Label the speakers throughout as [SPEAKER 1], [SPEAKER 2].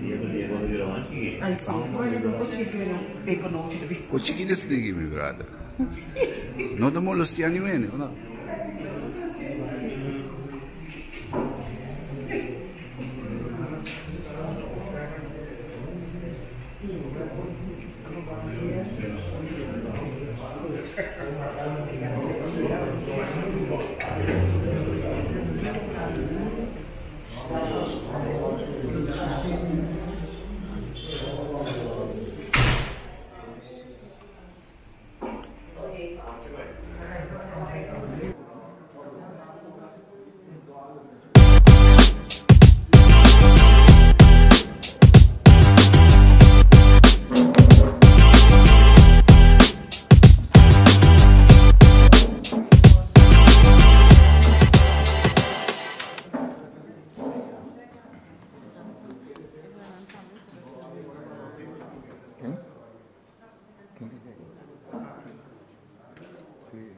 [SPEAKER 1] Ai sì, guarda dopo ci scrivono per conoscervi.
[SPEAKER 2] Kochiki snegi, mi brother. No da molo stiani wene, no?
[SPEAKER 3] Sì.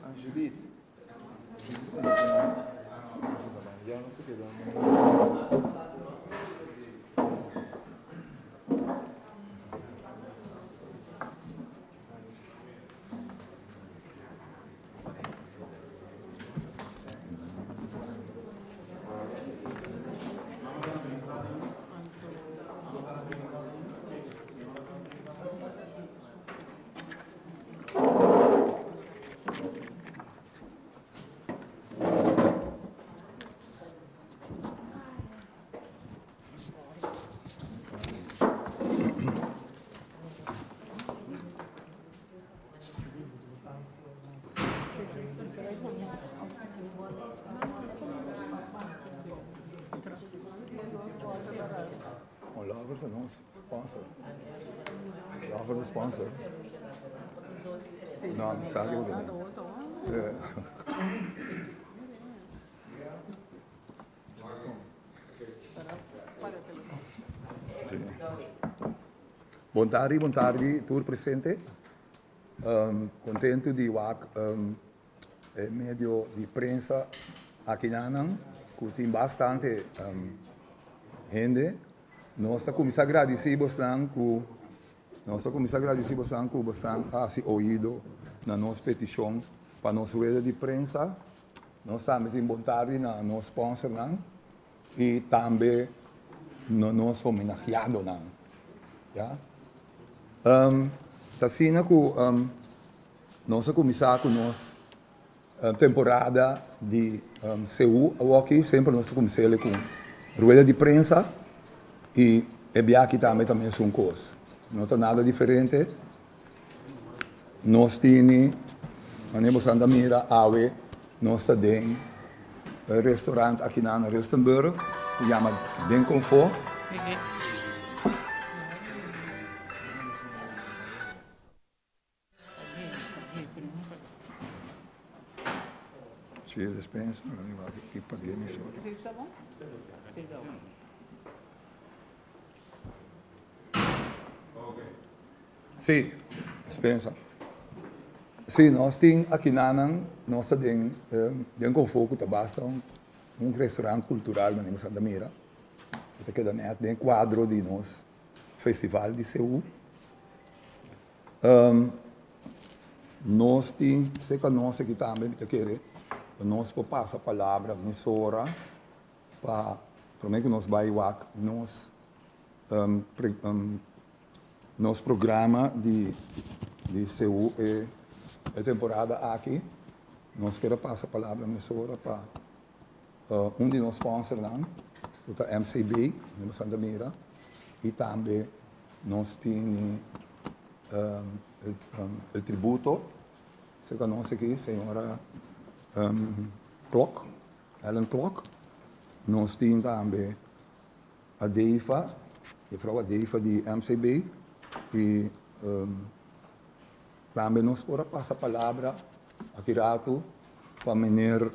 [SPEAKER 3] Angelit. Ya no se quedó. Oh, Lovers are no sponsor. Lovers are sponsor. No, mi sa che lo vedo. Sì. Buon tardi, tour presente. Contento di WAC, medio di prensa aqui na Anang, que tem bastante gente. Nós começamos a agradecer bastante que você ouvido na nossa petição para nossa rede de prensa. Nós também temos vontade na nosso sponsor e também no nosso homenageado. Ja? Assim que nós começamos com nossa temporada de CU, aqui sempre nós começamos com rede de prensa e aqui também são coisas. Não tem nada diferente. Nós temos, nós Santa Mira, Awe, nós temos restaurante aqui na Rustenburg, que chama Den Comfort. Sì, despensa, che paghiamo solo.
[SPEAKER 1] Sì, sta bom? Sì, sta bom.
[SPEAKER 3] Sì, despensa. Sì, nós temos aqui na Anang, nós temos Den Comfort, que basta restaurante cultural em Santa Mira. Que queda dentro quadro de nosso festival de CU. Nós temos, sei que nós aqui também, nós passamos a palavra nessa hora para que nós vamos nosso programa de CU é a temporada aqui. Nós queremos passar a palavra nessa hora para de nossos sponsors, o MCB, em Santa Mira, e também nós temos o tributo, sei que nós aqui, senhora Klok, Ellen Klok. Nós temos também a Deiva, a vrouw Deiva de MCB, e também nós podemos passar a palavra aqui rato para o menino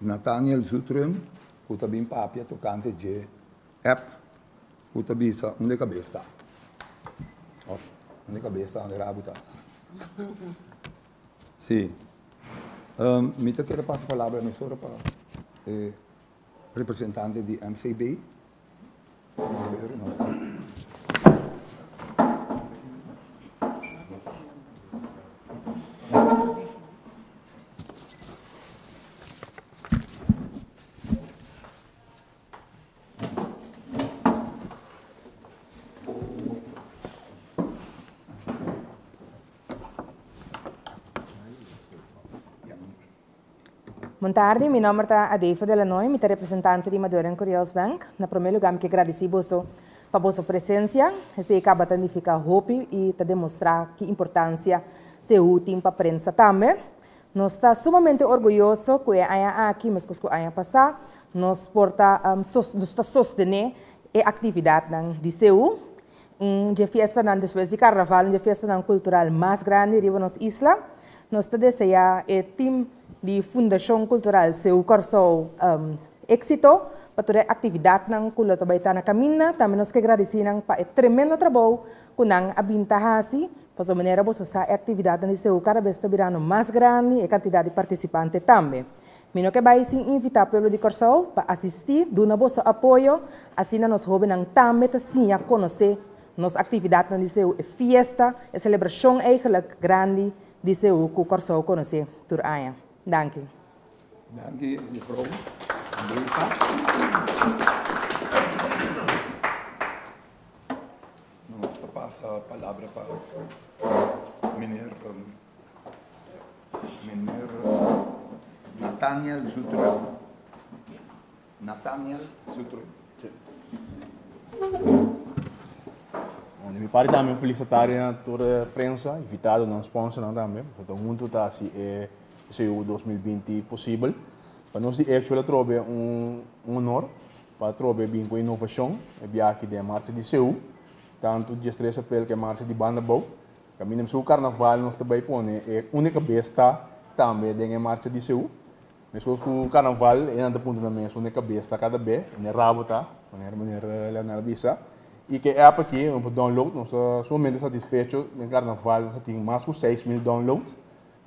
[SPEAKER 3] Nathaniel Zutrum, que também papia tocante de app, que também está onde cabeça. Onde cabeça, onde rabo está. Sim. Me quero passar a palavra nessa hora para representante di MCB.
[SPEAKER 4] Boa tarde, meu nome é Adeifa Delanoy, sou representante de Madureira Curiels Bank. Na primeiro lugar, eu agradeço a vossa presença, que acaba de ficar hope e de demonstrar que importância se útil para a prensa também. Nós estamos sumamente orgulhosos que a aqui, mas que a passar, nós sostener a atividade de CEU. Uma festa depois de carnaval, uma festa cultural mais grande de nossa isla. Nós desejamos o time de Fundação Cultural Seu Corso êxito para toda a atividade que nós estamos caminhando. Também nós agradecemos para o tremendo trabalho que nós abintahasi, para a maneira que a atividade de Seu cada vez está virando mais grande e a quantidade de participantes também. Mino que vai sim invitar o povo de Corso para assistir, dar nosso apoio, assim nós jovens também assim a conhecer nossa atividade de Seu festa, a celebração eigenlijk grande de Seu que o Corso conhecer por aí. Dank u.
[SPEAKER 3] Dank u, mevrouw. Nós passa a palavra para meneer Nathaniel Zutrell. Nathaniel Zutrell.
[SPEAKER 5] Mi pare também felicitar toda a prensa, invitado não sponsor também, porque muito está assim CEU 2020 possível. Para nós de actual trobe honor para trobe bem com inovação, é bem aqui de marcha de CEU, tanto dia 3 de abril que é marcha de Bandabou. Caminhamos o carnaval nós também põe é única besta também de marcha de CEU. Mas o carnaval é anda ponto na mesa única besta cada vez, né rabo tá, maneira Leonardo disse. E que é aqui um download, nós somente satisfeito no carnaval, nós temos mais de 6.000 downloads.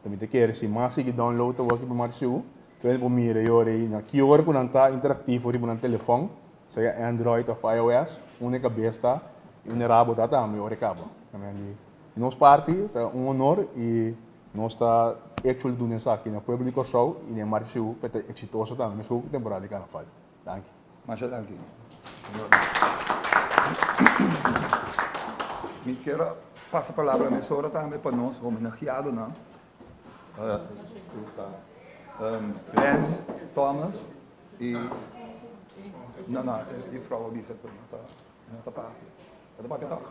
[SPEAKER 5] Também te quer se mais que download o aqui para mais CEU. Então ele mira eu aí na que hora quando está interativo no telefone, seja Android ou iOS, única besta e um rabo tá também o recabo. Também nós parte é honor e nós está actually doendo isso aqui no Pueblo de Corso e na marcha CEU para ter exitoso também nessa temporada de carnaval. Danke.
[SPEAKER 3] Mas danke. Me quero passar a palavra a minha também para nós, homenageado, não? Glenn Thomas e... Não, e Frau disse que não está para... É da Papitó?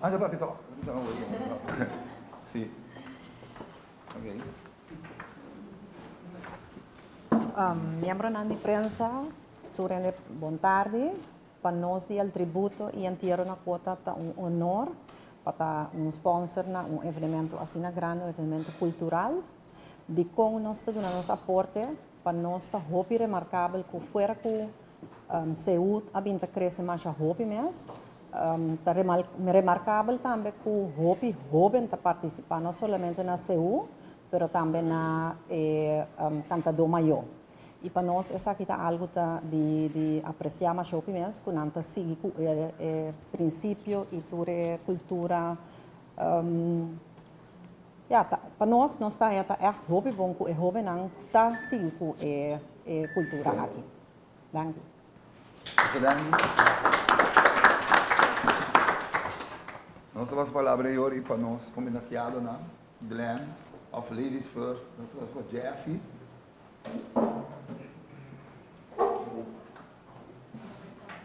[SPEAKER 3] Ah, é da Papitó. Sim. Ok.
[SPEAKER 6] Membro da imprensa, turende boa tarde. Para nós, o tributo e inteiro na quota é honor para sponsor na evento assim grande, evento cultural. De como nós estamos dando nosso aporte, para nós está muito remarcável que fora que CEU a cresce mais rápido mesmo. Está remarcável também que o jovem está participando não somente na CEU, mas também na cantador maior. E para nós, essa aqui está algo de apreciar mais rápido mesmo, que não está seguindo o princípio e a cultura. Para nós está echt hobby bom que o jovem não está seguindo a cultura aqui. Dank u.
[SPEAKER 3] Nós temos a palavra hoje para nós, homenageado, né? Glenn, of Ladies First, nós temos Jessie.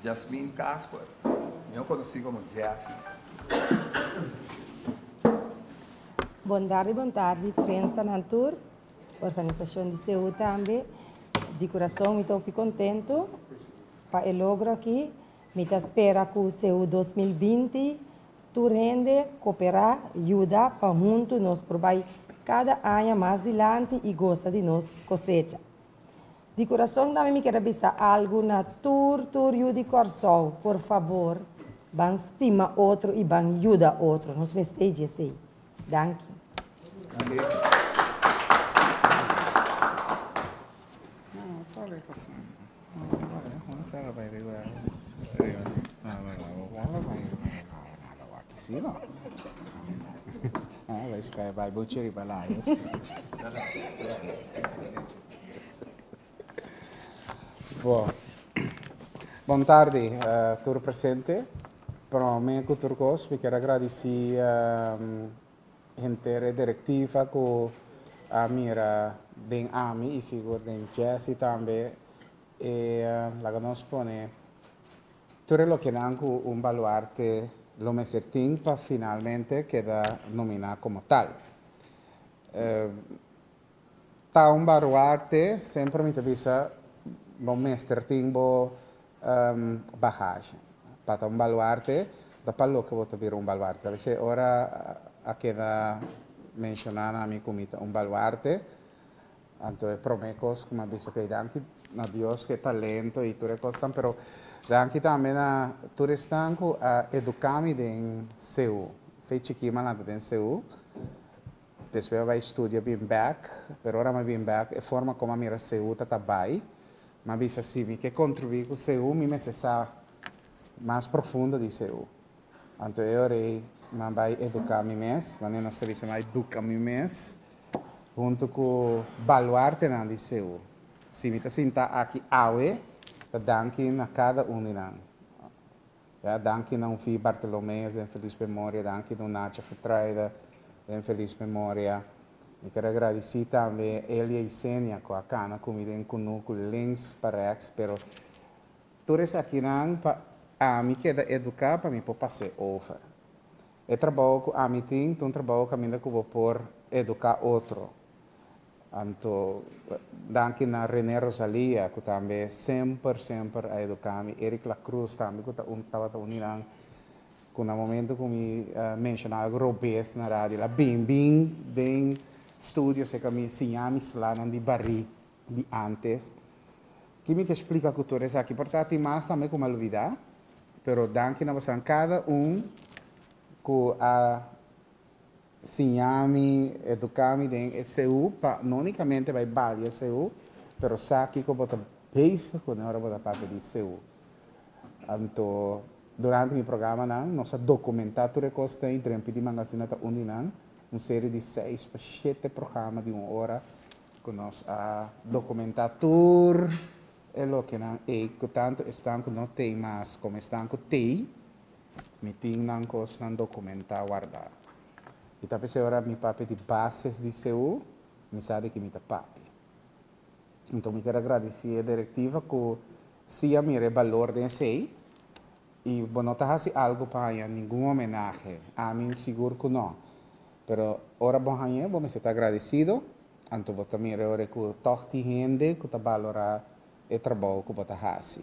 [SPEAKER 3] Jasmine Casper, eu conheci como Jessie.
[SPEAKER 7] Boa tarde, prensa Nantur, organização de CEU também. De coração, estou muito contente para o logro aqui. Me espera que o CEU 2020 tu rende, cooperar, ajuda para juntos nós provar cada ano mais adiante e gosta de nós cosecha. De coração também me quero avisar algo na tour de Corso, por favor, van estima outro e van ajuda outro. Nós me esteja assim. Danke.
[SPEAKER 3] Não, falei com você.
[SPEAKER 8] Vai buciri balayos. Boa tarde, tudo presente. Para mim, Turcos, eu quero agradecer a inteira diretiva que a mira den AMI e seguro den Jesse também. E lá que nós põe tudo o que não um baluarte lo me certin para finalmente queda nominado como tal. Tá um baluarte sempre me avisa lo me certin bo bagagem. Para um baluarte da palo que vou ter um baluarte. Você ora a queda mencionar a mim como um baluarte. Então promecos como avisa que danke na Deus que talento e tudo coisa, pero danke também a turistanco a educar-me em CEU. Feito que malanda em CEU. Depois vai estudar bem back, pero ora bem back é forma como a mira CEU tá bai. Mas bisa assim que contribuir com CEU me necessita mais profunda de CEU. Então eu rei mas vai educar-me mais, mas não sei se vai educar-me mais. Junto com baluarte na de CEU. Se me sinta aqui awe, danke a cada de nós. Ja, danke a filho Bartolomeu, em feliz memória, danke a Nádia Getreida, em feliz memória. Eu quero agradecer também a Elia e Sênia, com a cana, comida em conosco, links para ex, pero tudo isso aqui não, a mim queda educar para mim para passar over. É trabalho que a mim tem, um trabalho que a mim que vou por educar outro. Então, danke a René Rosalia, que também sempre a educar-me. Eric La Cruz também, que estava unindo com o momento que me mencionava Robes na rádio. Lá bem, bem, estúdio, sei que me ensinava lá de barri de antes. Que me explica a cultura aqui. Portanto, mais também como olvidar, pero danke a você, cada que a ensinar-me, educar-me em SU, não unicamente vai valer SU, mas sabe que eu vou basic quando eu vou parte de SU. Então, durante o programa, nós documentar tudo que está em tempo de magazine da Uninan, uma série de 6 para 7 programas de 1 hora, que nós documentar tudo o que não é, que tanto estão que não tem mais, como estão que tem, me tem não coisa documentar, guardar. E talvez agora me pape de bases de CEU, me sabe que me tá pape. Então, me quero agradecer a diretiva que se a mire valor de sei e não está fazendo algo para nenhum homenagem. A mim seguro que não. Pero ora bom hanha, vou me estar agradecido. Então, vou também ora que toque gente que está valorar o trabalho que você faz.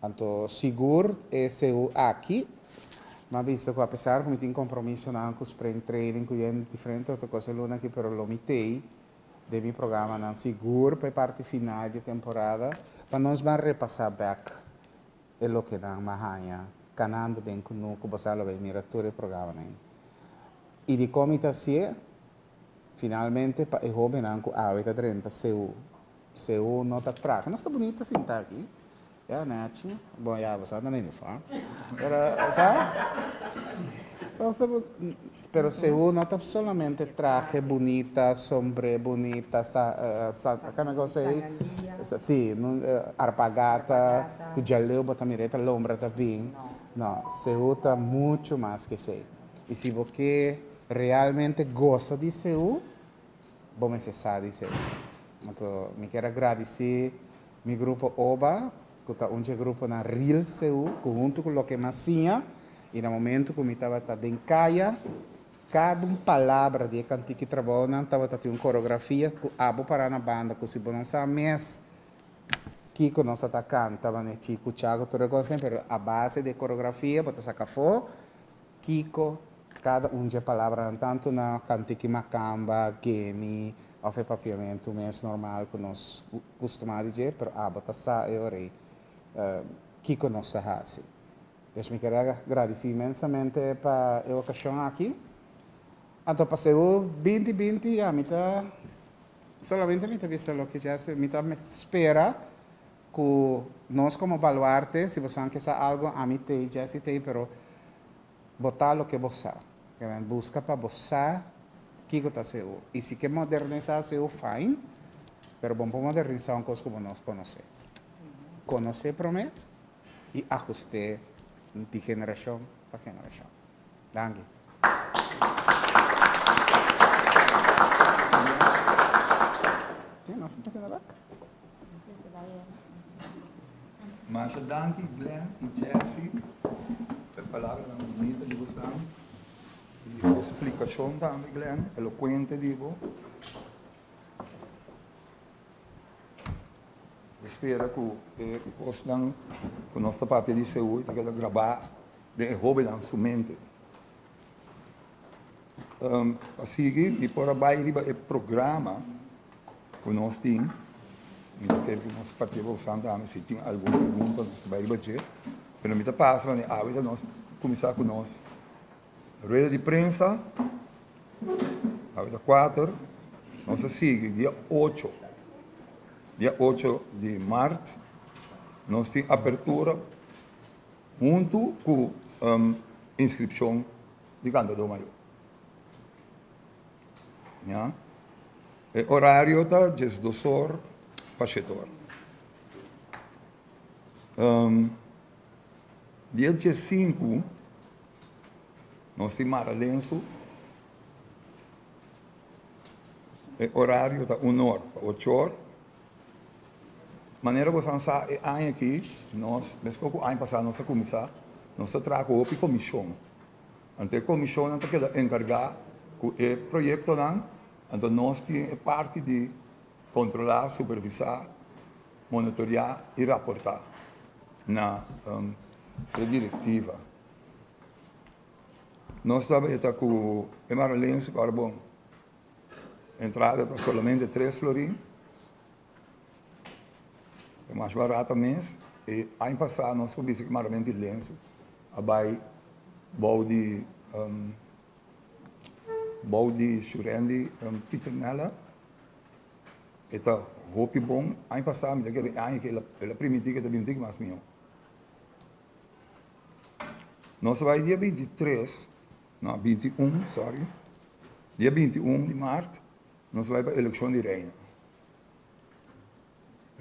[SPEAKER 8] Então, seguro é CEU aqui. Mas visto que apesar que eu tenho compromisso com os training, que é diferente outra coisa luna aqui, pero lo mitei de meu programa não seguro para a parte final de temporada, para nós vamos repassar back o que não mahanha, canando dentro no que você vai mirar todo o programa nem. E de como está assim, finalmente para o jovem não que a 30 CU não está fraca, não está bonita assim tá aqui. Ja, Nachi. Bom, ja, você anda nem no fã. Sabe? Pero CEU não está solamente traje bonita, sombre bonita, aquele negócio aí. Sim, arpagata, que já leu, bota mireta, lombra tá bem. Não, CEU está muito mais que isso. E se você realmente gosta de CEU, bom, você sabe de CEU. Então, me quero agradecer meu grupo OBA, que está um grupo na Real CEU, junto com o que mais tinha, e no momento que eu estava em caia, cada palavra de canto que trabalha, estava tendo uma coreografia, que abo para na banda, que se não sabe mais, que nós está cantando, né, Chico, Thiago, tudo coisa, mas a base de coreografia, para sacar fora, Kiko, cada de palavra, tanto na cantique macamba, gemi, ou foi papiamento, mais normal, que nós costumamos dizer, mas a bota sa e orei. Kiko nos faz. Eu me quero agradecer imensamente para a ocasião aqui. Então, passou 2020, a mim solamente me visto o que já se me espera que nós como baluarte, se você quer algo, a mim tem, Jesse tem, pero botar lo que você busca para você que está seu. E se quer modernizar seu, fine, pero vamos modernizar uma coisa como nós conhecemos. Conhecer primeiro e ajustar de geração para geração. Danke. Sim, não está sendo bem?
[SPEAKER 3] Mas danke, Glenn e Jesse, pela palavra bonita de vocês. E a explicação também, Glenn, eloquente, digo. Espero que gostam que o nosso papel de saúde, que gravar de hobby na sua mente. Assim, e por aí, o programa que nós temos, eu quero que nós participemos também, se tem alguma pergunta, nós vamos debater. Mas me passa, mas a vida nós começar com nós. Rueda de prensa, a vida 4, nós seguimos, dia 8. Dia 8 de março, nós temos abertura junto com inscrição de candidato maior. Ja? O horário está de 2 horas para 7 horas. Dia 15, nós temos Maralenço. O horário está 1 hora para 8 horas. Maneira você sabe, aqui, nós, mesmo que o ano passado nós começar, nós trazemos a comissão. Então, a comissão está encarregada com o projeto, então nós temos parte de controlar, supervisar, monitorar e reportar na diretiva. Nós estamos com o Maralenço, agora bom, a entrada está somente 3 florins. É mais barato mês. E ano passado nós publicamos maramente lenço, abai balde churendi piternela. Eta roupa bom. Ano passado me daquele ano que ela primitiva que também tem mais meu. Nós vai dia 23, não 21, sorry. Dia 21 de março nós vai para a eleição de reina.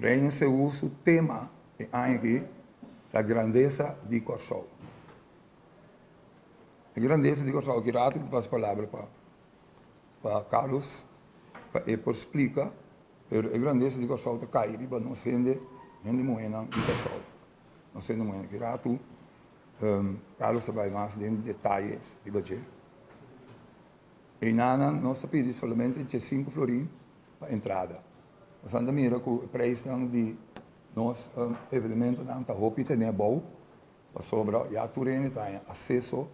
[SPEAKER 3] Reina se usa o tema aqui da grandeza de Corsol. A grandeza de Corsol, que rato que passa a palavra para Carlos, para ele explicar, mas a grandeza de Corsol está caindo para nós gente moena de Corsol. Nós gente moena, que rato Carlos vai mais dentro de detalhes de budget. E nada, nós pedimos somente 5 florins para a entrada. Nós andamos mira com o preço de nosso evento na roupa e tem bom para sobra e a turene tem acesso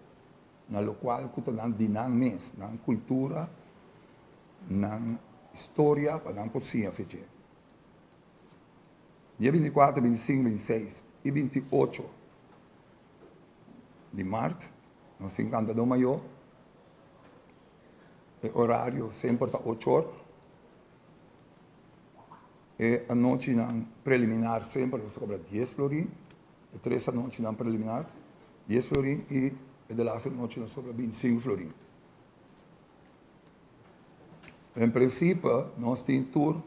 [SPEAKER 3] na local que tem dinan mês, na cultura, na história para não possível fazer. Dia 24, 25, 26 e 28 de março nós temos candidato maior. O horário sempre está 8 horas. E a noite não preliminar sempre você cobra 10 florins. E 3 a noite não preliminar 10 florins e de lá a noite não sobra 25 florins. Em princípio, nós temos tour,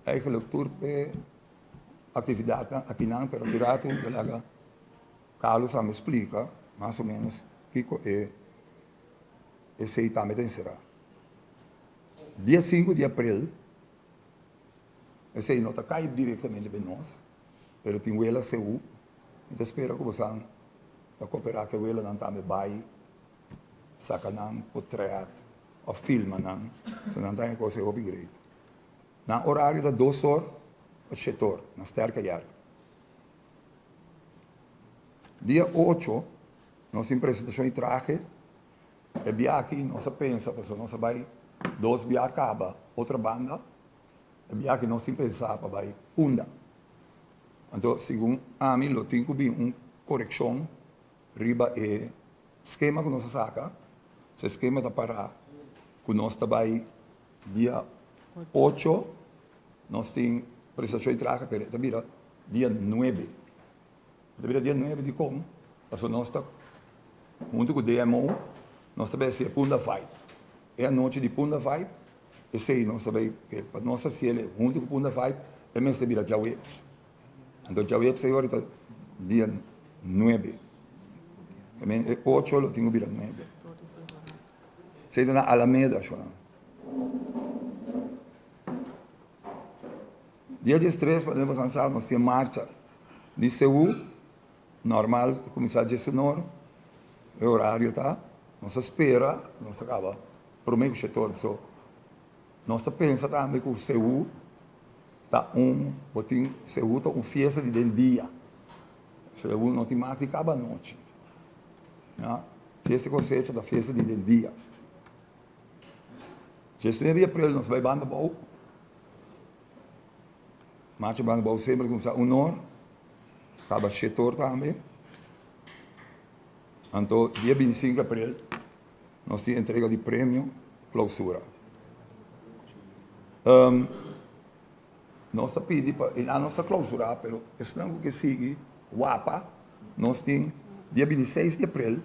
[SPEAKER 3] eigenlijk tour para atividade aqui não, pero pirato, Carlos me explica mais ou menos o que esse também será. Dia 5 de abril, esse não está caindo diretamente para nós, mas tem ela CU, então espero que você cooperar com ela não também vai, saca não, portrait, ou filma não, se não tem coisa eu upgrade. Na horário da 2 horas, a 7 horas, na sterke jaar. Dia 8, nós temos apresentação de traje, e bia aqui, nós pensa, nós vai 2 bia acaba, outra banda, e que nós temos pensar para vai funda. Então, segundo a mim, eu tenho que uma correção, riba e esquema que nós saca, esse esquema está para que nós vai dia 8, nós temos apresentação de traje, pero também dia 9. Deveria dia 9 de como? Mas nós está junto com o DMO, nós também ser Punda Fight. É a noite de Punda Fight, e sei, nós também, para nós ser junto com o Punda Fight, é mesmo de virar Jawebs. Então Jawebs é agora dia 9. É 8, eu tenho que virar 9. Sei na Alameda, João. Dia 13, podemos lançar nossa marcha de Seul, normal, começar de Sonoro, o horário tá, nós espera, nós acaba, por meio do setor, nós pensa também que o Seul tá botim Seul tá festa de dia, Seul não tem mais que acaba a noite, né? Festa cosecha da festa de dia. Já de abril nós vai banda boa. Marcha banda boa sempre começa honor, acaba setor também. Então, dia 25 de abril, nós temos entrega de prêmio, clausura. Nós pedimos para a nossa clausura, mas isso não é o que sigue, WAPA, nós temos dia 26 de abril,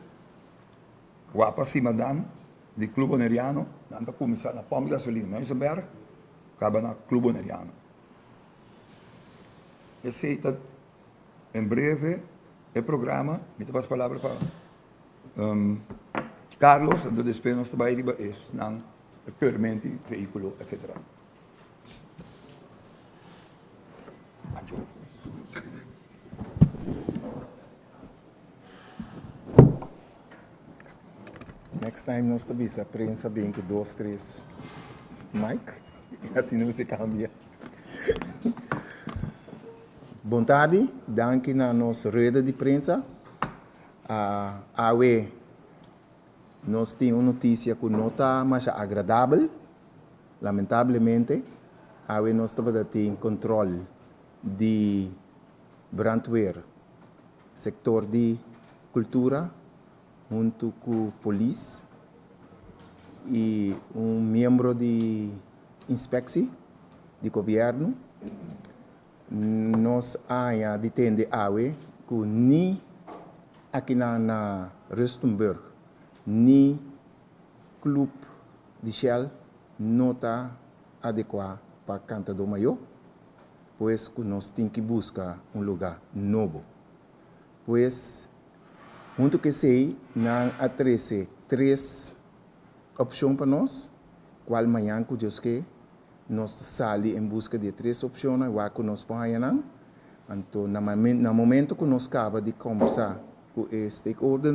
[SPEAKER 3] WAPA Simadan, de Clube Oneriano, nós começamos na Pompe Gasolina, Meusenberg, acaba na Clube Oneriano. Esse em breve o programa, me dá as palavras para Carlos, e depois nós trabalhamos no requerimento de veículo, etc.
[SPEAKER 8] Next time nós também a prensa bem com 2, 3 Mike, assim não se cambia. Boa tarde, danke na nossa rede de prensa. Nós temos uma notícia que não está mais agradável. Lamentavelmente, nós temos controle de brandweer, setor de cultura, junto com a polícia e membro de inspeção de governo. Nós ainda detende que nem aqui na Rustenburg, nem clube de Shell não está adequado para Canta do Maior, pois que nós temos que buscar lugar novo. Pois, junto que sei, não atrese 3 opções para nós, qual manhã que Deus quer, nós saímos em busca de 3 opções, que nós podemos. Então, no momento que nós acabamos de conversar com o stakeholder,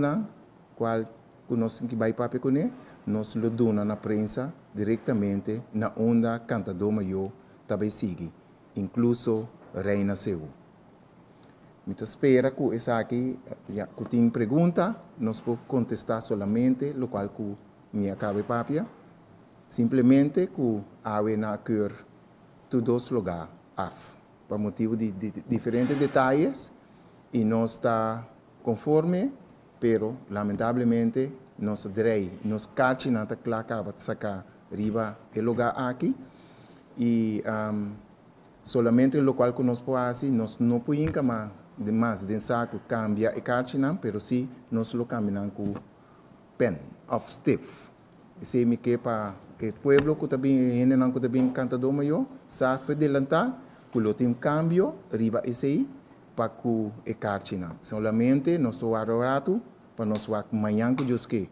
[SPEAKER 8] qual que nós temos que vai para com ele, nós lo damos na prensa diretamente na onda Canta do Maior, também sigue, incluso Reina Seu. Me espera que essa aqui, que tem pergunta, nós podemos contestar solamente, o qual que me acaba papia. Simplesmente que há na cor todos os lugares por motivo de diferentes detalhes e não está conforme, pero lamentavelmente nós direi, nós cartas não está claro para sacar riba o lugar aqui e solamente o local que nós podemos fazer, nós não podemos mais de saco cambia e cartas não, pero sim nós lo cambiamos com pen of stiff. Esse me que para o pueblo que também não que também Canta do Maior sabe adelantar que o tem cambio riba esse para que e cartina solamente nós o arato para nós o amanhã que Deus quer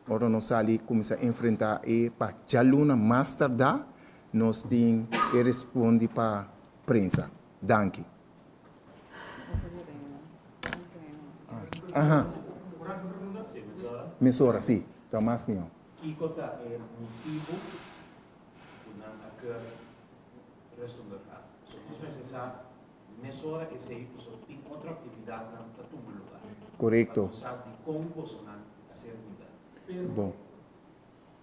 [SPEAKER 8] ora nós ali começar a enfrentar e para já luna mais tardar nós tem e responde para prensa. Danke. Mesora, sim, tá mais meu.
[SPEAKER 9] Ikota é motivo na aquela Rustenburg. So, nós precisamos mesura esse aí, só tem outra atividade na todo lugar.
[SPEAKER 8] Correto.
[SPEAKER 9] Sabe como você não fazer
[SPEAKER 8] Bom.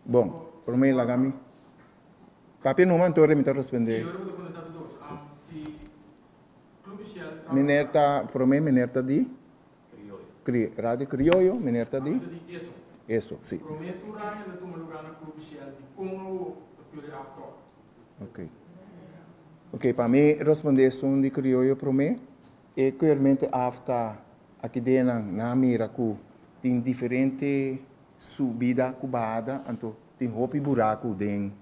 [SPEAKER 8] Bom, por mim lá gami. Papi não man torre me tá responder. Minerta, por mim minerta di Radio Criollo, minerta di Eso, sim. Ok. Ok, para mim responder som de crioulo para mim, E realmente afta aqui dentro na mira que tem diferente subida cubada, então tem roupa buraco dentro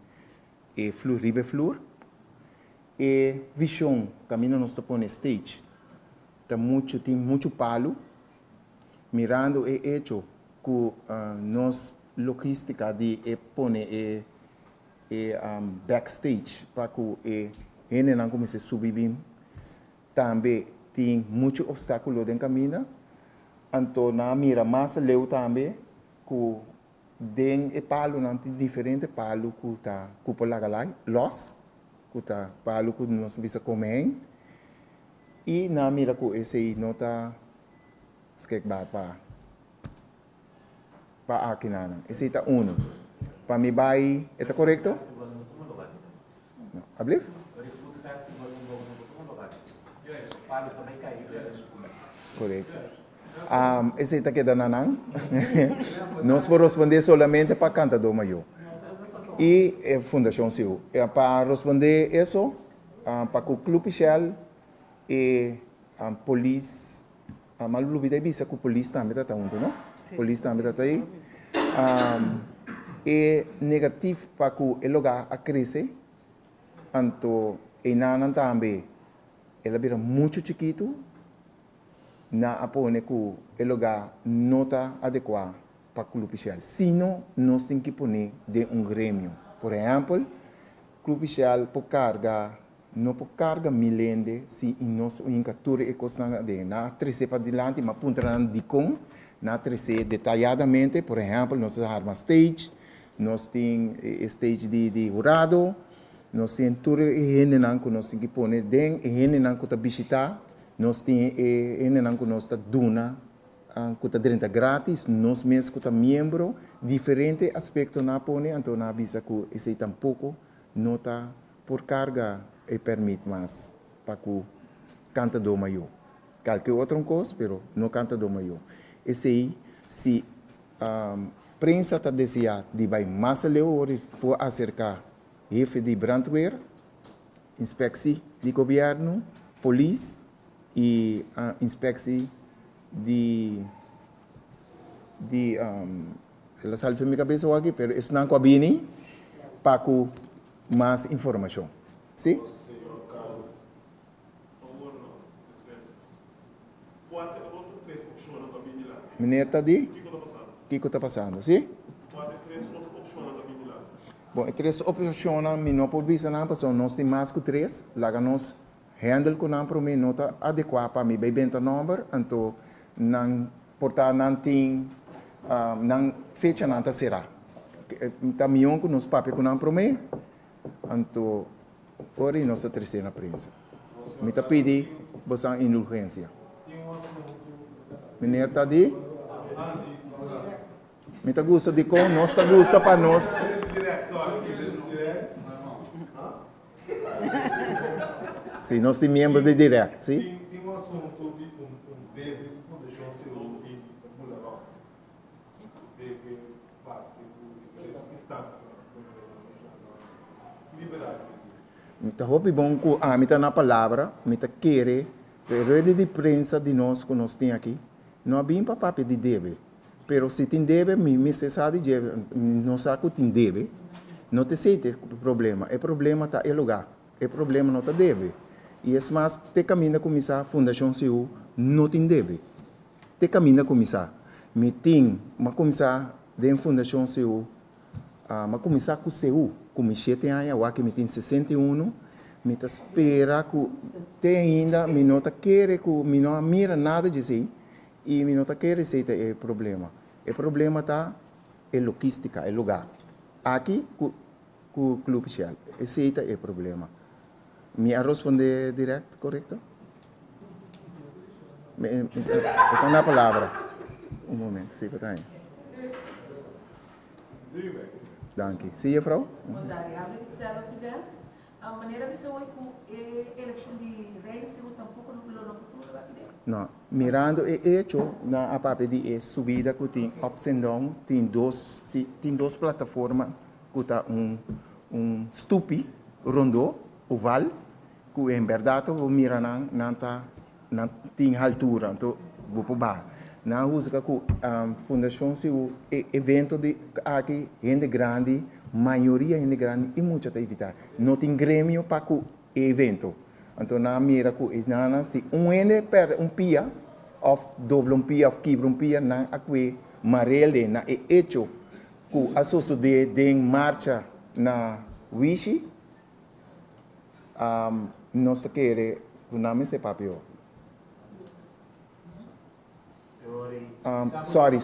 [SPEAKER 8] e flor ribe flor. E visão, caminho nós põe stage. Tem muito palo, mirando e hecho que nós logística de pone backstage para que ele não comece a subir bem. Também tem muito obstáculo dentro do caminho. Então, na mira mais leu também que dentro palo não tem diferente palo que está cupolagalai los que está palo que nós visa comer e na mira que esse aí não está skekbar para aqui nana. Esse está para me vai, está correto? Não, ablif?
[SPEAKER 9] Food Festival no lugar. Palo também caiu.
[SPEAKER 8] Correto. Esse está quedando nanang. Nós vamos responder solamente para cantar do maior. E a Fundação CEU. Para responder isso, para o Clube Shell e a polícia, mas não duvida que a polícia também está junto, não? A polícia também está aí. É negativo para que o lugar cresça. Então, e nanan também, ela vira muito chiquito, na apone que o lugar não está adequado para o clube social. Senão, nós temos que pôr de grêmio. Por exemplo, o clube social por carga, não por carga milende, se nós captura e costa de na trece para diante, mas punta de com, na trece detalhadamente. Por exemplo, nós temos stage, nós temos stage de urado, nós temos tudo e que nós temos que pôr dentro e que está visitar. Nós temos que nós está duna, que está dentro grátis, nós mesmos que está membro, diferente aspecto na pone, então na visa que esse tampouco não está por carga e permite mais para que canta do maior. Qualquer outra coisa, pero não canta do maior. Esse aí, se a prensa está desejando de vai mais leor por acercar jefe de brandweer, inspecção de governo, polícia e a inspecção ela salve minha cabeça aqui, mas isso não cabe para que mais informação. Sim? Meneer está de? O que está passando? Sim? Bom, três opções, não pode dizer nada, porque nós temos mais que três, lá nós handle com não para mim não está adequado para mim, bem bem número, então não portar não tem não fecha não será. Então milhão que nós papel com não para mim, então por aí nós terceira na prensa. Me tá pedi você indulgência. Meneer tá de? Me tá gosta de com nós tá gosta para nós. Sim, nós temos membros de direct, sim?
[SPEAKER 10] Tem um assunto que deve deixar o seu deve liberdade.
[SPEAKER 8] Então, é bom que a mim na palavra, me tá querer, rede de prensa de nós que nós temos aqui, não é bem para papel de deve. Pero se tem deve, me sabe de não sabe que tem deve, não te sei o problema. O problema está em lugar, o problema não está deve. E é mais, te caminha começar a Fundação CEU, não tem deve. Te caminha começar. Me tem, mas começar dentro da Fundação CEU, mas começar com o CEU, com 7 anos, aqui me tem 61, me está espera que tem ainda, me não quer que me não mira nada de si, e me não quer aceitar o problema. O problema está em logística, é lugar. Aqui, com o Clube Shell, aceita o problema. Me responder direto, correto? Então, na palavra. Momento, sim, está aí. Danke. Sim, mevrouw?
[SPEAKER 1] A maneira de ser hoje com a eleição de reis, se tampouco no futuro aqui dentro.
[SPEAKER 8] Não, mirando o hecho na parte de subida que tem ups and downs, tem duas plataformas que está stupi rondo oval que em verdade o mirar não está
[SPEAKER 11] na tem altura, então vou para na usa que a fundação se o evento de aqui gente grande, maioria gente grande e muita atividade. Não tem grêmio para o evento. Então na mira que é se ende per pia of dobro pia of quebra pia na aqui marele na hecho que a sociedade de marcha na Wishi não se quer o nome se papel. Sorry,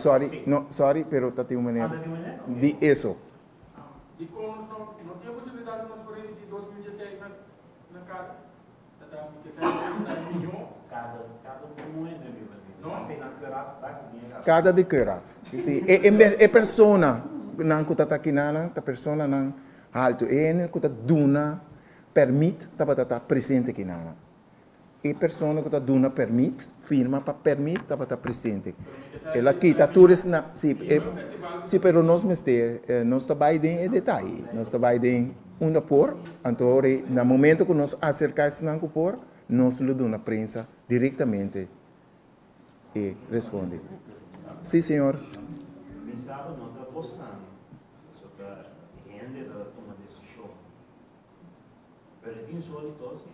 [SPEAKER 11] no, sorry, pero tem uma maneira de isso.
[SPEAKER 12] E como não tinha possibilidade de nós correr de 2016 na casa,
[SPEAKER 11] cada de carafa. É persona não que está aqui não, a persona não alto é que está duna permite tá presente aqui não. E persona que está duna permite firma para permite tá presente. Ela aqui está todos na sim, pero nós nós trabalhamos em detalhe, nós trabalhamos por, então no momento que nós acercamos não por, nós lhe damos na prensa diretamente e responde. Sim, senhor.
[SPEAKER 9] Pensava não está postando, só que a gente da toma decisão. Pero aqui em Solitosi,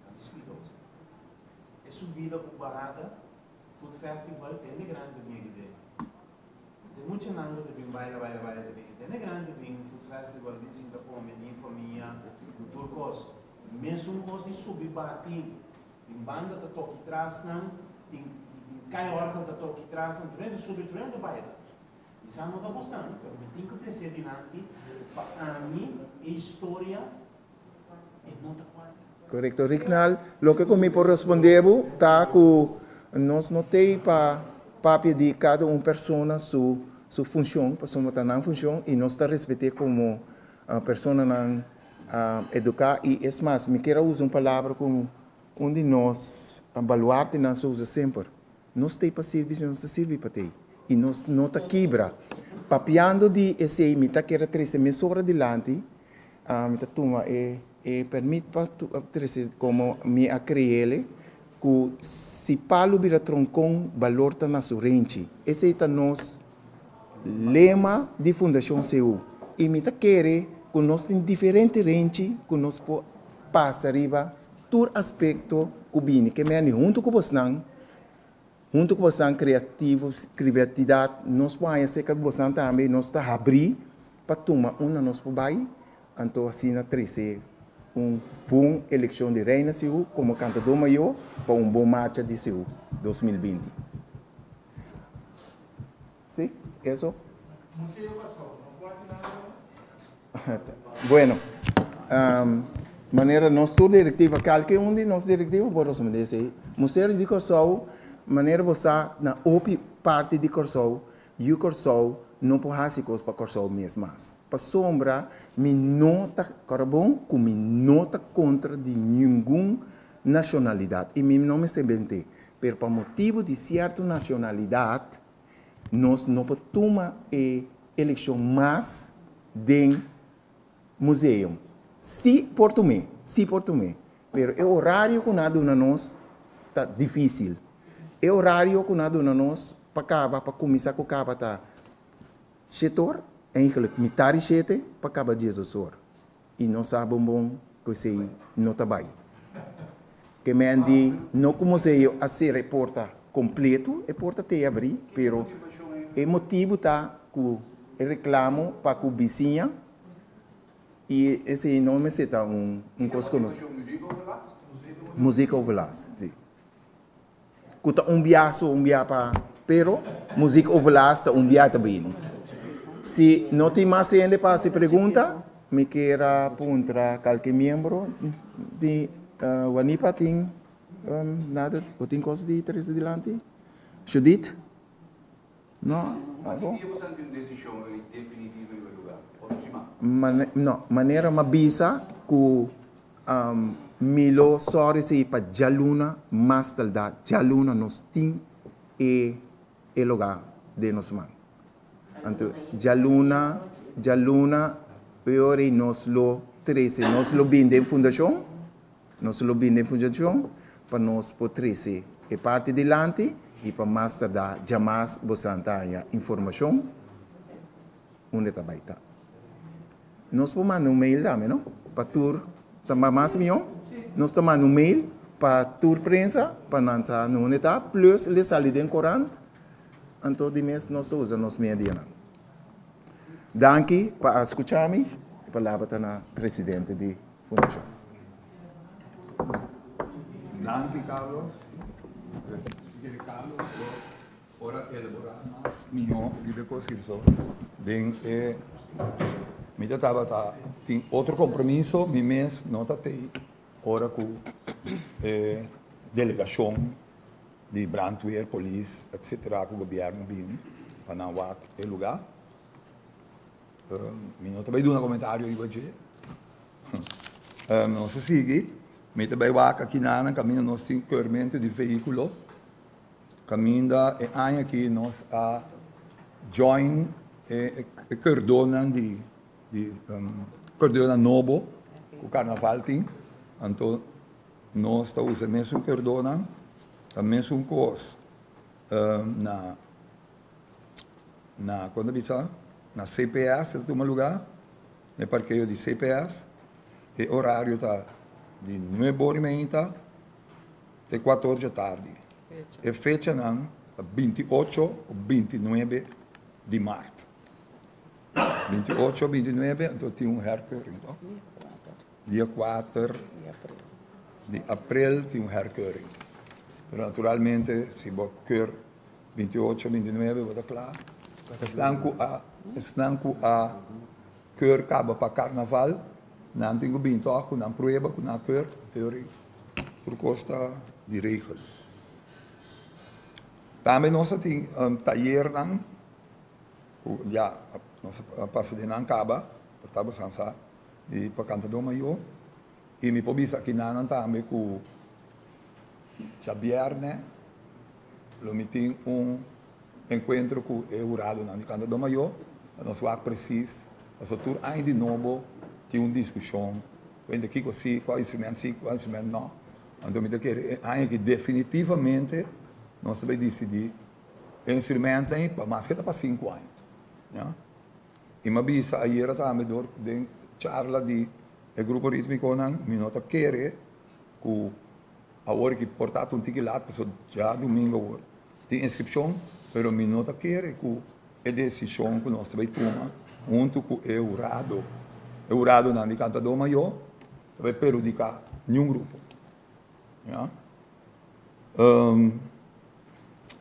[SPEAKER 9] a me explica você. É subida por barrada, food festival tem grande minha ideia. Tem muita nanga de bem baila também. Tem grande bem food festival de Sinta Come, de Infamia, do Turcos. Mesmo gosto de subir batido. Tem banda que toca atrás não, tem cai hora que toca atrás não, durante subir durante baila. Isso não está gostando, porque tem que crescer adiante para mim a história é não está quase.
[SPEAKER 11] Correto, Rignal. Lo que comigo responder tá que nós não tem para pedir cada pessoa sua função, pessoa está na função e nós está respeitando como a pessoa não educar e é mais, me quero usar uma palavra como onde nós baluarte não se usa sempre. Nós tem para serviço, nós serve para ter e nós não está quebra. Papiando de esse me tá querer trazer me sobre adiante, me tá toma permite para trazer como me acreele que se palo vira troncão valor tá na surrente. Esse é nós lema de Fundação CU e me tá querer que nós tem diferente rente que nós passa arriba todo aspecto que bine que me junto com você junto com você criativos criatividade nós podemos ser que você também nós está abrir para tomar nós por baixo então assim na trazer bom eleição de reina CU como cantador maior para bom marcha de CU 2020. Sim, isso. Bueno, maneira nós toda diretiva qualquer de nós diretiva por me dizer museu de Corsol maneira você na outra parte de Corsol e o Corsol não pode fazer coisas para Corsol mesmo para sombra me nota carbon como me nota contra de nenhuma nacionalidade e me não me sebente pero por motivo de certa nacionalidade nós não podemos tomar eleição mais de museu. Se português, pero o horário que nada na nós tá difícil. O horário que nada na nós para começar com acaba tá setor, eigenlijk metade sete para acabar 10 horas. E nós sabemos bom que sei não tá bem. Que me andi não como sei a ser reporta completo, a porta te abrir, pero o motivo tá que o reclamo para que o vizinha e esse nome se tá coisa conosco. Música overlass, sim. Kuta biaso para, pero música overlass tá biaso também. Se não tem mais ainda para se pergunta, me queira apontar qualquer membro de Wanipa tem nada, ou tem coisa de trazer adiante? Judith? Não? Ah, bom. Não, maneira mabisa que milo sorry se para jaluna mais talda jaluna nos tem e lugar de nos man. Então jaluna piore nos lo 13 nos lo binde fundação para nós por 13 e parte delante e para master da jamais bosanta informação onde está baita. Nós podemos mandar um mail também, não? Para tour, também mais milhão. Nós estamos mandando um mail para tour prensa, para lançar no onde está, plus ele sai de corante. Então, de mês nós usamos media. Danke para escutar-me. A palavra está na presidente da fundação.
[SPEAKER 3] Danke, Carlos. Carlos, ora elaborar mais melhor e depois isso. Bem, me estava tem outro compromisso, me mês não está aí. Ora com delegação de brandweer, polícia, etc. com o governo vindo para não ir no lugar. Me não também dou um comentário aí hoje. Não se sigue. Me também vai aqui na caminho nós tem corrimento de veículo. Caminda e aqui nós a join e cordona de cordona novo o carnaval tem então nós está usando mesmo cordona também um cos na quando bisa na CPS em um lugar no parqueio de CPS e horário tá de 9h30 até 14 da tarde. E fecha não 28 ou 29 de março. 28 ou 29, então tem herkeuring. Dia 4 de abril tem herkeuring. Naturalmente, se você 28 ou 29, vai estar claro. Estão com a keur acaba para carnaval, não tem que vir com a prova, com a keur, teoria, por costa de regras. Também nós temos taller, já, nós passamos de Caba, para Sansa, e para Cantador Maior, e me pobisa aqui também com Xavier, né? Eu tenho encontro com o Eurado na Cantador Maior, nós vamos precisar, nós vamos ainda de novo, ter uma discussão, quando aqui sim, qual instrumento sim, qual instrumento não. Então, eu quero que definitivamente nós também decidir instrumento para mais que para 5 anos. Ja? E me avisa ayer também door de charla de grupo ritmico nang minuto quer que agora que portato tiquilat para já domingo de inscrição, pero minuto quer que a decisão que nós também toma junto com o Eurado na de Cantador Maior também perjudicar nenhum grupo. Ja?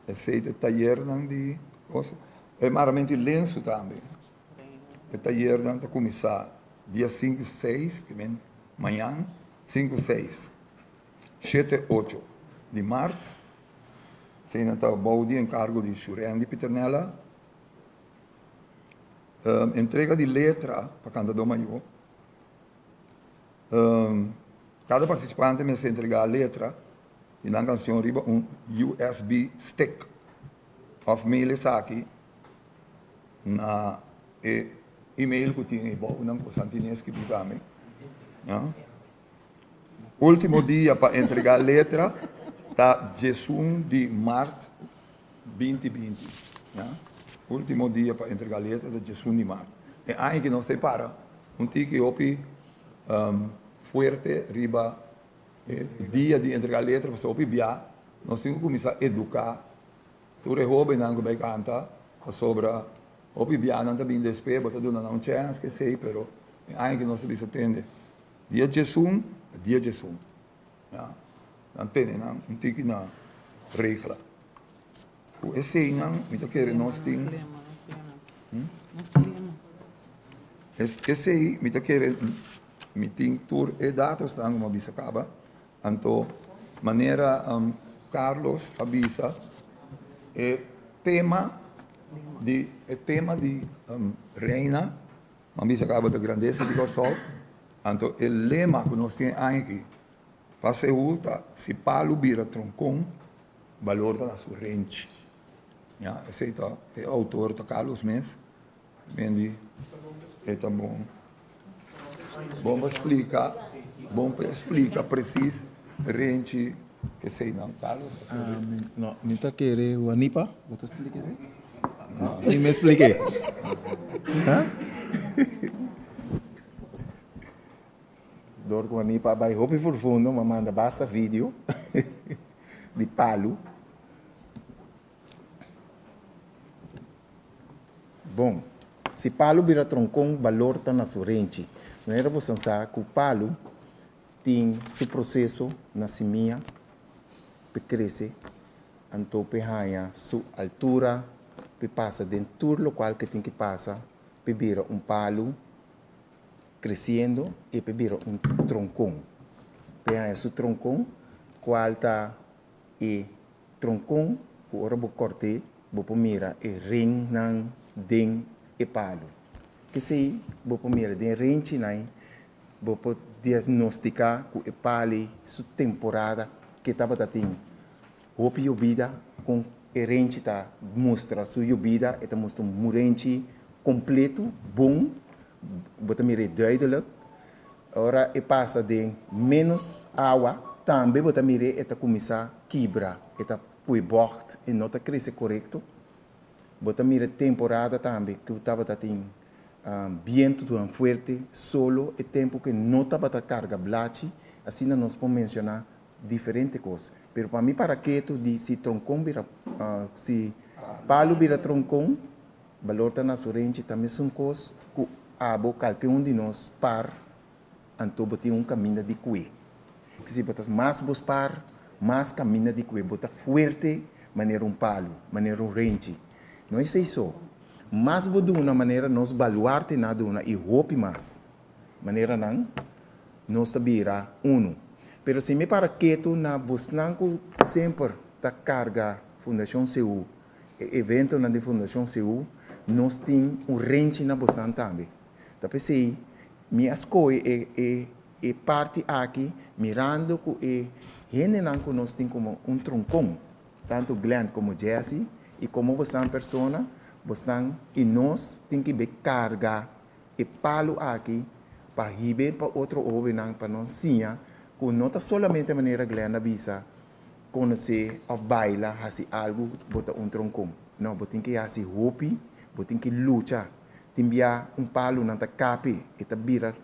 [SPEAKER 3] Esse taller de coisa é maramente lenço também. O taller está começar dia 5 e 6, que vem amanhã, 5 e 6, 7 e 8 de março. Se está o Baudi em cargo de Xuren de Piternella. Entrega de letra para Cantador Maior. Cada participante me entrega a letra e na canção riba USB stick of mail aqui na e-mail que tinha bom não com Santinês que também. Último dia para entregar a letra tá 18 de março 2020. Último dia para entregar a letra da 18 de março. E aí que nós separa tique opi fuerte riba dia de entregar a letra para opi bia nós temos que começar a educar tu rehobe não vai cantar sobre opi bia não tá bem despe bota dona não chance que sei pero aí que nós precisamos atender dia 18 dia 18 não tem não tique na regra o esse não me tá querendo nós tem esse aí me tá querendo me tem tour e datas estão como avisa acaba então maneira Carlos avisa tema de reina avisa acaba da grandeza de Corsol então o lema que nós temos aqui para ser útil se palo vira troncon valor da sua rente esse é o autor da Carlos Mes bem é tão bom bom explica preciso rente Que sei não, Carlos?
[SPEAKER 11] Não, me tá querendo o Anipa? Você explica isso? Não, nem me expliquei. Hã? Dor com a Anipa vai roupa profundo, mas manda basta vídeo de palo. Bom, se palo vira troncão, valor está na sua rente. Não era você pensar que o palo tem seu processo na seminha, para crescer, então para sua altura, para passar dentro do local que tem que passar, para virar palo crescendo e para virar troncão. Para seu troncão, qual está e troncão, que ora vou cortar, vou mira e ring nan den e palo. Que se vou mira den rente nai, vou diagnosticar que o palo sua temporada que estava tendo. Hope vida com rente tá mostra sua vida, eta mostra rente completo, bom, bota mira duidelijk. Ora e passa de menos água, também bota mira eta começar quebrar, eta põe bocht e não tá crescer correto. Bota mira temporada também que estava tendo viento tão forte, solo e tempo que não estava carga blate, assim nós podemos mencionar diferentes coisas. Pero para mim, para que tu diz se troncão vira, se palo vira troncão, valor está na sua rente, também são coisas que qualquer de nós par, então botar caminho de cué. Que se botas mais vos par, mais caminho de cué, bota forte, maneira palo, maneira rente. Não é isso. Mas vou de uma maneira nós baluarte na duna e roupe mais. Maneira não, nós vira uno. Pero se me para que tu na busnanco sempre ta carga Fundação CU, evento na de Fundação CU, nós tem rente na busnan também. Tá pensei, minha escolha é parte aqui, mirando que gente nós tem como troncão, tanto Glenn como Jesse, e como busnan persona, busnan e nós tem que ver carga e palo aqui para ribe para outro homem para nós sim. Não está solamente a maneira Glenn avisa, conhecer ou bailar, fazer algo, botar troncão. Não, você tem que fazer roupa, você tem que lutar. Tem que palo na cape, e tá vira.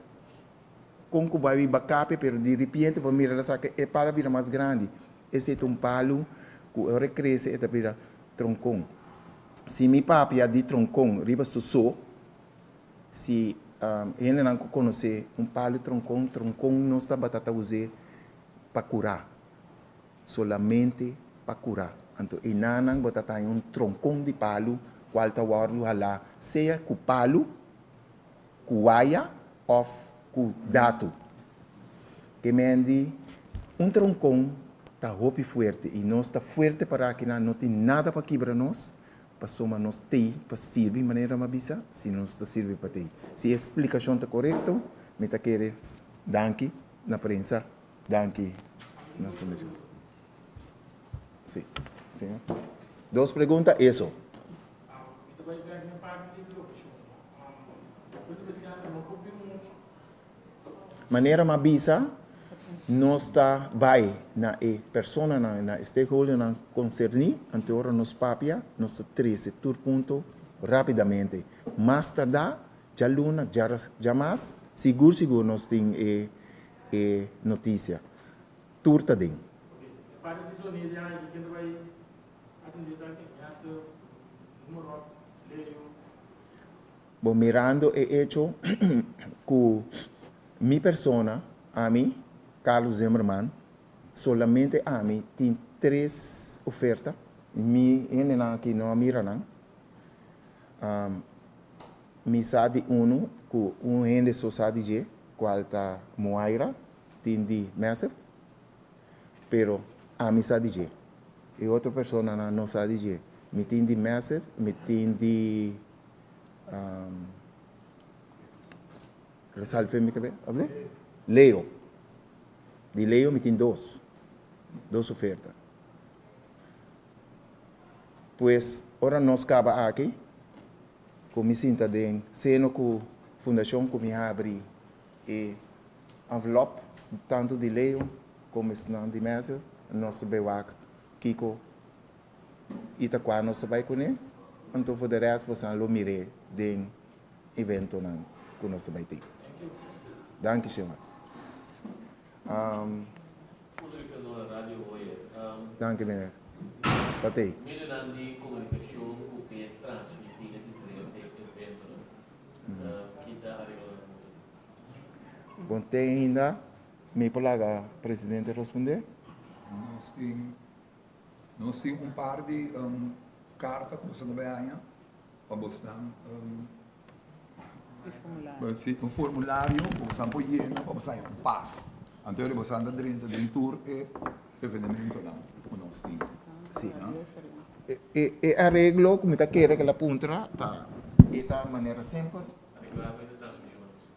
[SPEAKER 11] Como que vai vir cape, pero de repente, para mirar essa que é para virar mais grande. Esse é palo, que agora cresce, e tá vira troncão. Se meu papi de troncão, riba susso, se ele não conhece palo troncão não está batata usar para curar, solamente para curar. Então, e não batata troncão de palo, qual está o lá, seja com palo, com waia ou com dato. Que mende troncão está roupa forte e nós está forte para que não tem nada para quebrar nós. Passou nós ter para servir de maneira mabisa, se não está servir para ter. Se a explicação está correta, me está querendo danke na prensa, danke na fundação. Sim, sim. Duas perguntas, isso. Maneira mabisa, nós está vai na pessoa na stakeholder na concerni anterior nos papia nós 13 tur ponto rapidamente mais tarde já luna já mais seguro nós tem notícia turta den bom mirando hecho que mi persona a mim Carlos Zimmermann, solamente a mim tem 3 ofertas. Mi aqui não mira não. Mi sabe que gente só sabe de qual está Moaira, tem de Massive, pero a mim sabe de. E outra pessoa não sabe de. Mi tem de Massive, mi tem de Leo. De Leo me tem 2 ofertas. Pois, ora nós acaba aqui, com me sinta de seno com a fundação que me abre e envelope, tanto de Leo como de Massive, nosso bewak, Kiko, Itaquá, nosso vai com ele, então for de resto, você não mire de evento não, que nosso vai ter. Dank je, senhor. Dank je, meneer. Wat hij?
[SPEAKER 13] Midden aan die communicatie, hoe kun je transmitteren die eventen? Kita
[SPEAKER 11] Bom, tem ainda, me polaga, presidente responder?
[SPEAKER 3] Nós temos par de cartas que você não vai ganhar, para você formulário, para você apoiar, para você passo. Então, você anda dentro de tour e evento não, que nós temos.
[SPEAKER 11] Sim. E arreglo, como está querendo que ela puntra, tá. E da maneira sempre.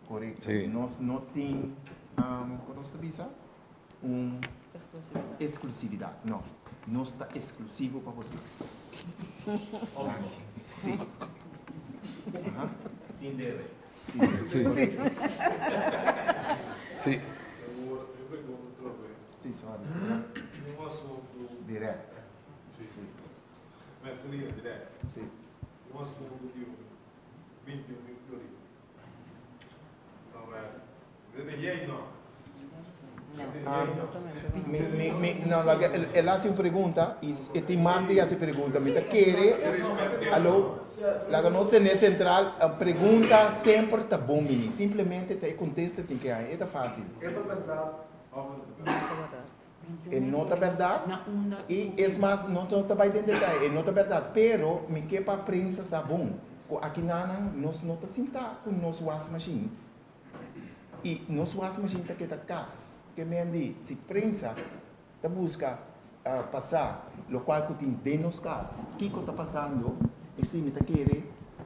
[SPEAKER 11] Correto. Nós não temos, como nós está exclusividade. Não. Não está exclusivo para você. Sim.
[SPEAKER 9] Sim, deve.
[SPEAKER 3] Sim. Sim.
[SPEAKER 11] Sim, senhora.
[SPEAKER 10] Um assunto
[SPEAKER 11] direto.
[SPEAKER 10] Sim. Mas linha direto.
[SPEAKER 11] Sim.
[SPEAKER 10] Um assunto de 21 mil floridas. Então, é não.
[SPEAKER 11] Não, ela se pergunta e te manda essa pergunta. Me quer, alô, lá nós temos central, a pergunta sempre está bom, simplesmente te contesta tem que é fácil.
[SPEAKER 10] É verdade.
[SPEAKER 11] É não é verdade e é mais não está bem dentro detalhe, é não é verdade, pero me quer para prensa está bom. Aqui nós não está sentado com nosso washing machine e nosso washing machine está que está casa. Que me andi, se prensa, está busca passar, o qual que tem dentro dos casos, o que está passando, e se me está querendo,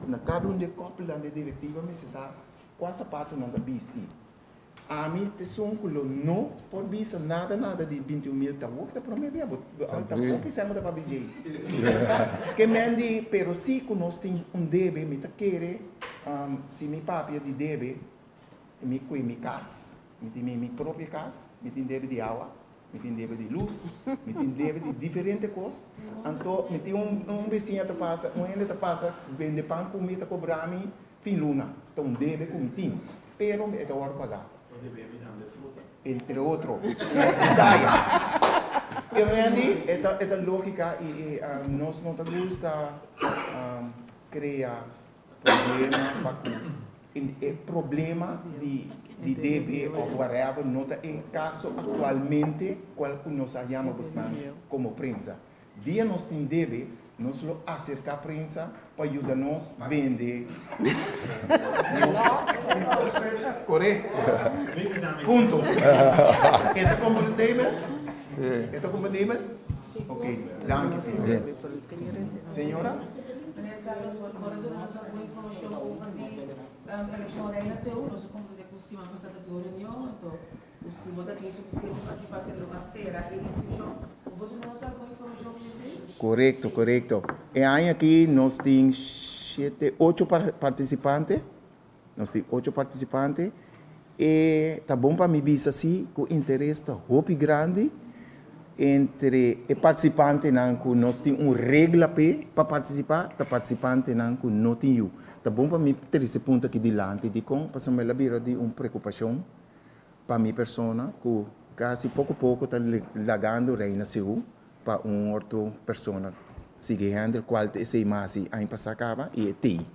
[SPEAKER 11] na cada de cópia da diretiva, me sabe qual sapato não está visto. A mim, te som que não pode ver nada de 21 mil, está bom, está prometendo, está bom que sempre está para ver. Que me andi, pero se nós temos deve, me está querendo, se me papia de deve, me cuida minha casa. Me tem minha própria casa, me tem débito de água, me tem débito de luz, me tem débito de diferentes coisas. Então, me tem vizinho que passa, ele passa, vende pão comigo, cobrar a mim, fim luna. Então, débito que me tem, pero me é hora pagar. Entre outros. Eu me esta lógica e nós não gusta criar problema de DB ou whatever, nota em caso atualmente, qual que nós chamamos bastante como prensa. Dia nós temos DB, nós lo acercar a prensa para ajudar-nos a vender. Correto? Ponto. Está compreendível? Está compreendível? Ok, danke, senhora. Senhora?
[SPEAKER 1] Carlos, agora nós alguma informação sobre a eleição da INACU, nós concluímos por cima passada de reunião, então o cima daqui é suficiente para participar da cera e inscrição. Vou dar alguma informação para você?
[SPEAKER 11] Correto. E aí aqui nós temos 8 participantes. E tá bom para me ver assim, com interesse muito grande entre o participante que nós temos uma regra para participar, o participante que não tem. Tá bom para mim ter esse ponto aqui delante de como para me labir de uma preocupação para minha pessoa que quase pouco está lagando reina seu para uma outra pessoa seguinte qual esse mais aí passa acaba e tem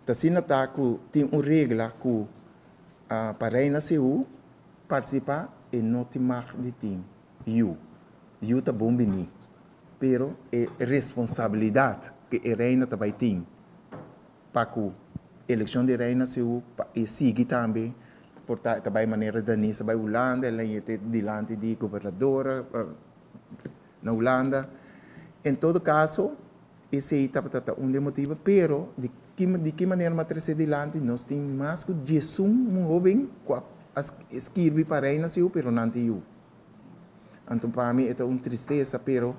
[SPEAKER 11] tá sendo que tem uma regra que para reina seu participar e não tem mais de time eu tá bom bem pero é responsabilidade que a reina também tem para que a eleição de reina seu e siga também portanto também maneira da Nisa vai Holanda ela é delante de governadora na Holanda em todo caso esse está um motivo pero de que maneira matriz delante nós temos mais que Jesus um jovem escrever para reina seu pero não tem eu então para mim é uma tristeza pero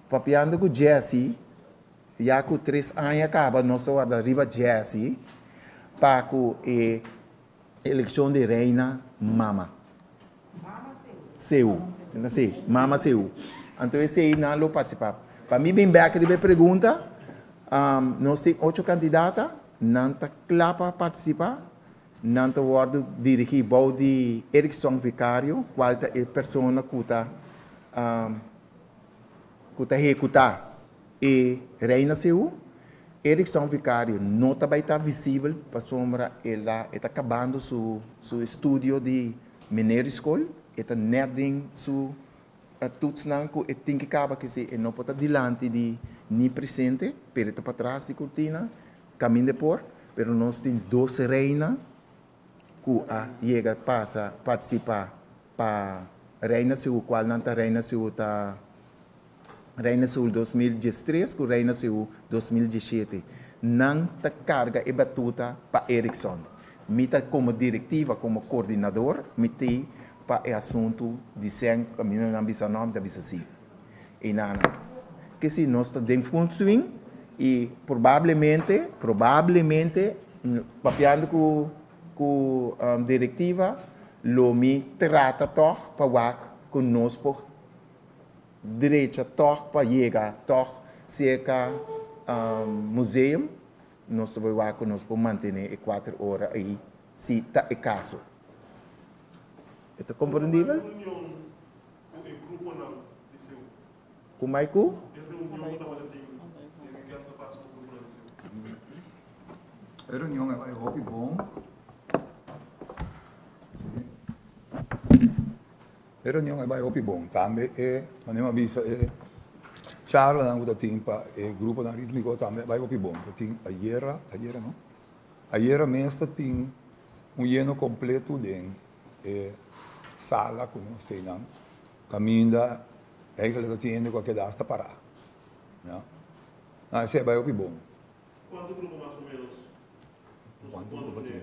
[SPEAKER 11] papiando com Jesse já que 3 anos acaba nossa hora arriba Jesse para que eleição de reina mama seu não sei, mama seu. Então esse aí não lo participar. Para mim bem back de pergunta, nós temos 8 candidatas, não tá clapa participar, não tá word dirigir bom de Erickson Vicário, qual é a pessoa que está executar e reina seu. Erickson Vicário não está visível para sombra, ele está acabando seu estudo de mineiro escola, está netting su tuts não que tem que acabar que se não pode diante de nem presente, perto para trás de cortina, caminho de por, pero nós temos 12 reina que chega passa participar para reina seu qual não está reina seu tá Reina Sul 2013 com Reina Sul 2017 não está carga e batuta para Erickson. Mita como diretiva, como coordenador, mita para o assunto de sem caminho na bisa nome da bisa si. E nada. Que se nós estamos em full swing e provavelmente papiando com diretiva, lo me trata toch para conosco direita toch para chegar toch cerca museu nós vamos conosco manter 4 horas aí se está é caso é compreendível como é que
[SPEAKER 3] a reunião é hobby bom. A reunião é hobby bom também é, mas não avisa é charla na outra timpa e grupo na ritmico também vai hobby bom. Tem ayer não? Ayer mesmo tem lleno completo de sala que nós temos. Caminha, eigenlijk tiene qualquer dasta parar. Não? Ah, esse vai hobby bom.
[SPEAKER 10] Quanto grupo mais ou menos?
[SPEAKER 3] Quanto grupo tem?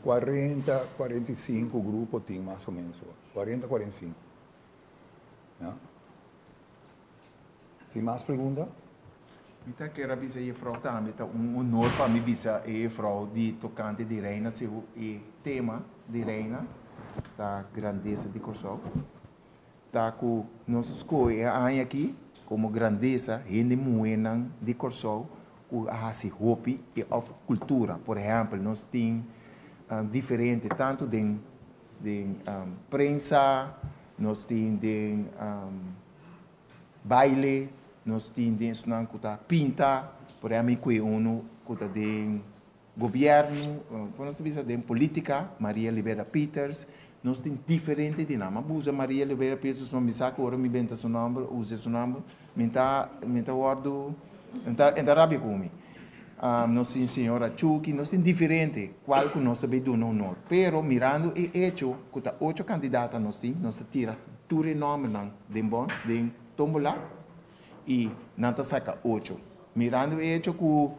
[SPEAKER 3] 40, 45 grupos tem mais ou menos. 40, 45. Ja? Tem mais perguntas?
[SPEAKER 11] Eu quero avisar a Frau também, é honor para mim avisar a Frau de tocante de reina, se o tema de reina, da grandeza de Corsol. Tá com nossas coisas aqui, como grandeza, rende muito de Corsol, com a roupa e a cultura. Por exemplo, nós temos diferente tanto de prensa, nós temos de baile, nós temos de pinta, por exemplo, de governo, nós temos de política, Maria Oliveira Peters, nós temos diferente de nome. Usa Maria Oliveira Peters, não me saco, agora me inventa seu nome, usa seu nome, me está guardo, entra rápido comigo. Nós temos senhora Chucky, nós temos diferente, qual que nós também damos honor. Pero, mirando o hecho, que 8 candidatas nós tira tudo o nome de tombola, e não saca 8. Mirando o hecho que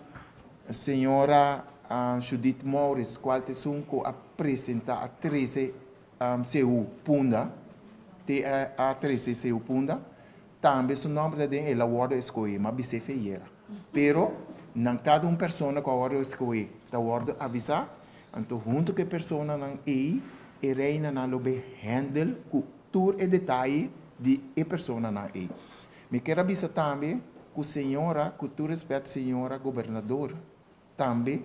[SPEAKER 11] a senhora Judith Morris, qual te sunco apresenta a 13 CU Punda, a 13 CU Punda, também o nome de ela guarda escolher, mas bise feira. Pero, não cada pessoa que guarda escolher, está guarda avisar, então junto com a pessoa não e reina não lo be handle com todo o detalhe de a pessoa não e. Me quero avisar também que a senhora, com todo respeito, senhora governador, também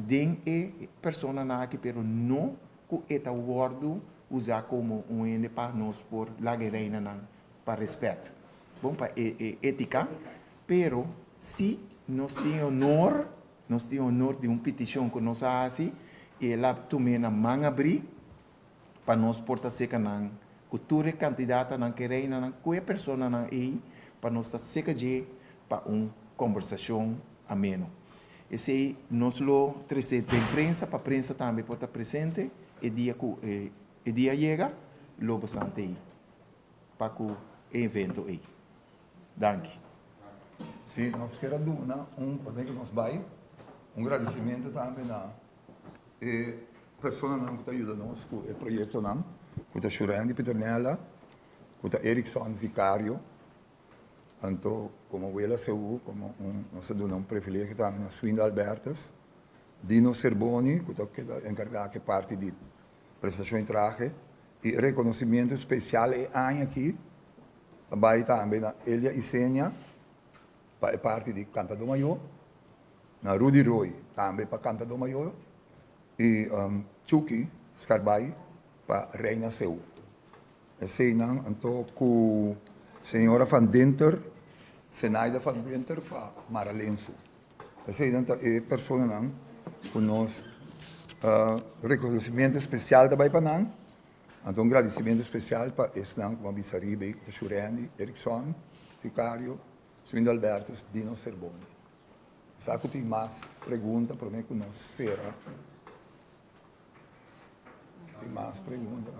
[SPEAKER 11] tem a pessoa não aqui, pero não que está guarda usar como ende para nós por la reina não para respeito. Bom para ética, pero se nós temos honor de petição que nós fazemos, e ela também na mão abrir para nós portar seca não cultura candidata não que reina não qualquer pessoa não aí para nós estar seca de para conversação ameno. Esse nós lo trazer de imprensa para a prensa também pode estar presente e dia chega lo bastante aí para o evento aí. Danke.
[SPEAKER 3] Sim, nós queremos dar para que nós vai agradecimento também na pessoa que está ajudando nós com o projeto não, com a Shurandi Peternella, com a Erickson Vicário, então como ela seu, como nós damos privilégio também na Swinda Albertas, Dino Serboni, que está encarregado que parte de prestação em traje, e reconhecimento especial aqui, também na Elia Isenia, para parte de Cantador Maior, na Rudy Roy, também para Cantador Maior, e Chucky Scarbai, para Reina Seu. Assim, então, com a senhora Van Denter, Senaida Van Denter, para Maralenso. Assim, então, é pessoa com nós, reconhecimento especial também para nós. Então, agradecimento especial para Esnan, como Bissaribe, Churandi, Erickson, Vicario, Swindle Albertus, Dino Serboni. Sabe que tem mais perguntas para mim que nós será. Tem mais perguntas.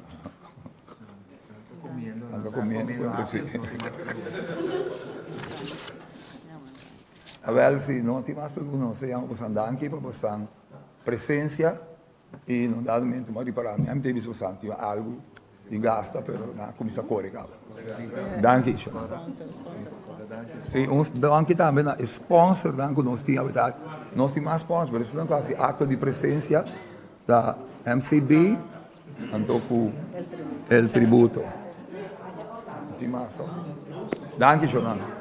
[SPEAKER 3] Ando comendo. A ver se não tem mais perguntas, nós vamos andar aqui para você presença. E não dá momento mais reparar, nem tem visto santo algo de gasta, pero na começa a correr, cara. Danke schön. Sim, uns danke também na sponsor, danke nós tínhamos nós temos mais sponsor, mas isso não quase acto de presença da MCB, então com el tributo. Danke schön.